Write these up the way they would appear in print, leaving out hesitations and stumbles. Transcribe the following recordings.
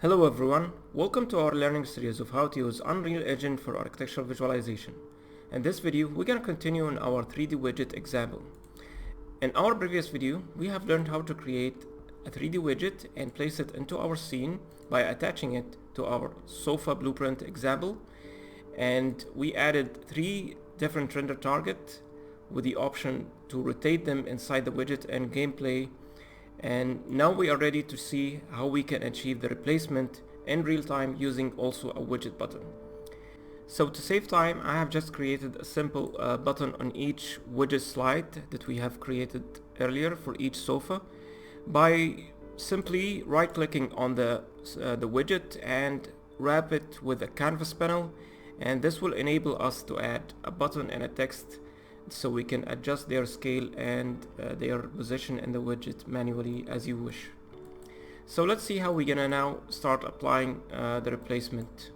Hello everyone, welcome to our learning series of how to use Unreal Engine for architectural visualization. In this video, we're going to continue on our 3D widget example. In our previous video, we have learned how to create a 3D widget and place it into our scene by attaching it to our sofa blueprint example. And we added 3 different render targets with the option to rotate them inside the widget and gameplay. And now we are ready to see how we can achieve the replacement in real time using also a widget button. So to save time, I have just created a simple button on each widget slide that we have created earlier for each sofa by simply right clicking on the widget and wrap it with a canvas panel, and this will enable us to add a button and a text so we can adjust their scale and their position in the widget manually as you wish. So let's see how we're gonna now start applying the replacement.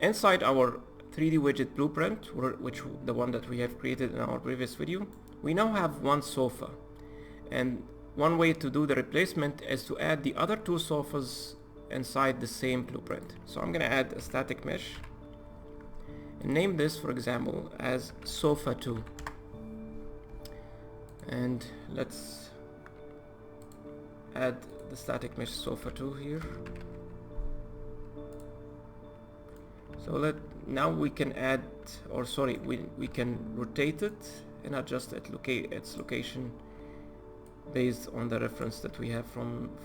Inside our 3D widget blueprint, which the one that we have created in our previous video, we now have one sofa, and one way to do the replacement is to add the other 2 sofas inside the same blueprint. So I'm gonna add a static mesh and name this, for example, as sofa 2, and let's add the static mesh sofa 2 here. So now we can add, or sorry, we can rotate it and adjust its location based on the reference that we have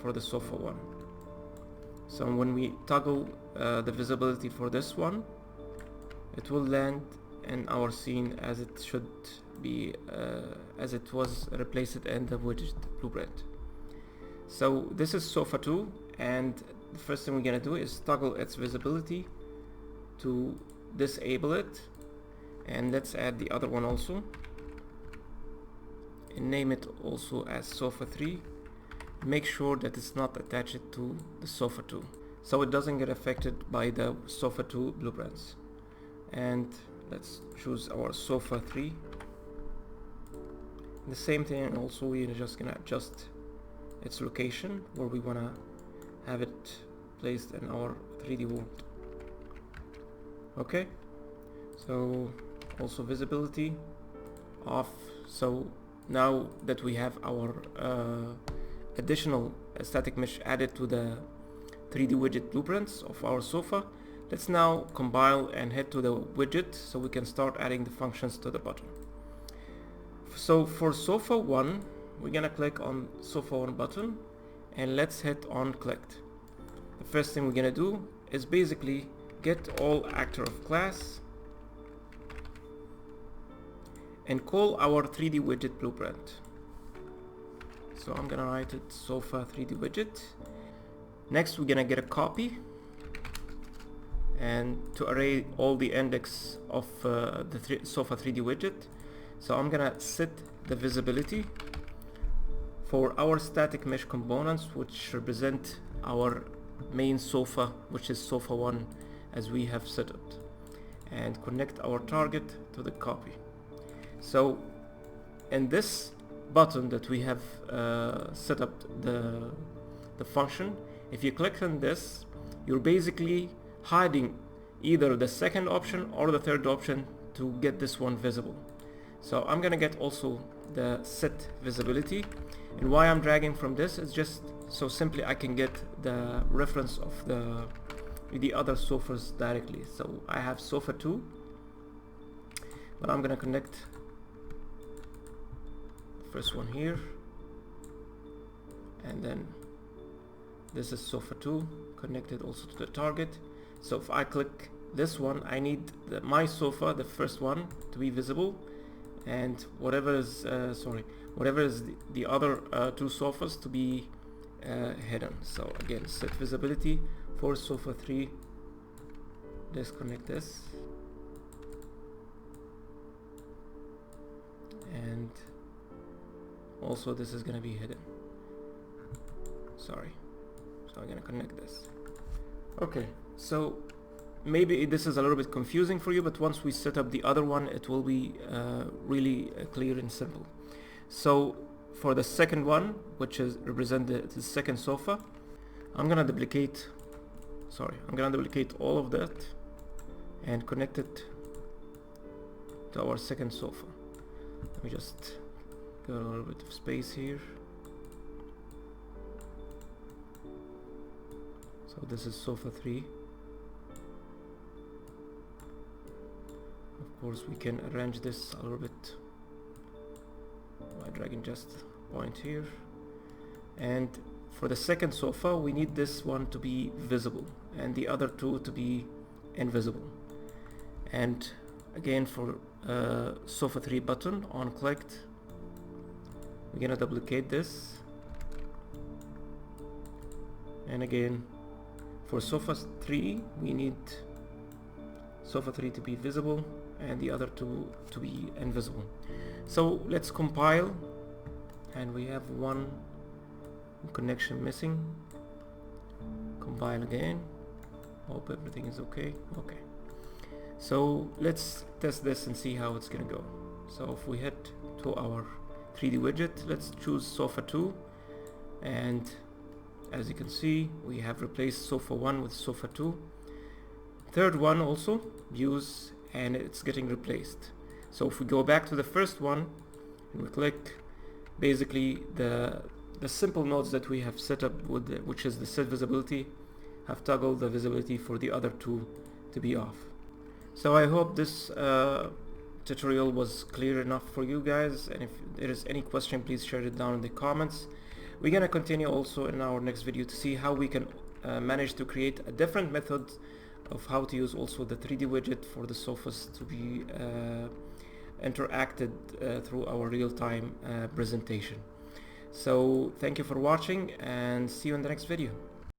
for the sofa 1. So when we toggle the visibility for this one, it will land in our scene as it should be, as it was replaced in the widget blueprint. So this is sofa 2, and the first thing we're gonna do is toggle its visibility to disable it, and let's add the other one also and name it also as sofa 3. Make sure that it's not attached to the sofa 2 so it doesn't get affected by the sofa 2 blueprints. And let's choose our sofa 3. The same thing also, we're just gonna adjust its location where we wanna have it placed in our 3D world. Okay, so also visibility off. So now that we have our additional static mesh added to the 3D widget blueprints of our sofa, let's now compile and head to the widget so we can start adding the functions to the button. So for sofa 1, we're gonna click on sofa 1 button and let's hit on clicked. The first thing we're gonna do is basically get all actor of class and call our 3D widget blueprint. So I'm gonna write it sofa 3D widget. Next we're gonna get a copy and to array all the index of the sofa 3D widget. So I'm gonna set the visibility for our static mesh components, which represent our main sofa, which is sofa 1 as we have set it, and connect our target to the copy. So in this button that we have set up the function, if you click on this, you're basically hiding either the second option or the third option to get this one visible. So I'm gonna get also the set visibility, and why I'm dragging from this is just so simply I can get the reference of the other sofas directly. So I have sofa 2, but I'm gonna connect the first one here, and then this is sofa 2 connected also to the target. So if I click this one, I need my sofa, the first one, to be visible, and whatever is the other 2 sofas to be hidden. So again, set visibility for sofa 3, disconnect this, and also this is gonna be hidden. Sorry. So I'm gonna connect this. Okay, so maybe this is a little bit confusing for you, but once we set up the other one, it will be really clear and simple. So for the second one, which is represent the second sofa, I'm gonna duplicate sorry, I'm gonna duplicate all of that and connect it to our second sofa. Let me just give a little bit of space here. So this is sofa 3. Of course we can arrange this a little bit by dragging just a point here. And for the second sofa we need this one to be visible and the other two to be invisible. And again, for sofa 3 button on clicked, we're gonna duplicate this, and again for sofa 3 we need sofa 3 to be visible and the other two to be invisible. So let's compile, and we have one connection missing. Compile again. Hope everything is okay. Okay, so let's test this and see how it's gonna go. So if we head to our 3D widget, let's choose sofa 2, and as you can see we have replaced sofa 1 with sofa 2. Third one also views, and it's getting replaced. So if we go back to the first one and we click, basically the simple nodes that we have set up with which is the set visibility, have toggled the visibility for the other two to be off. So I hope this tutorial was clear enough for you guys, and if there is any question, please share it down in the comments. We're gonna continue also in our next video to see how we can manage to create a different method of how to use also the 3D widget for the sofas to be interacted through our real-time presentation. So thank you for watching, and see you in the next video.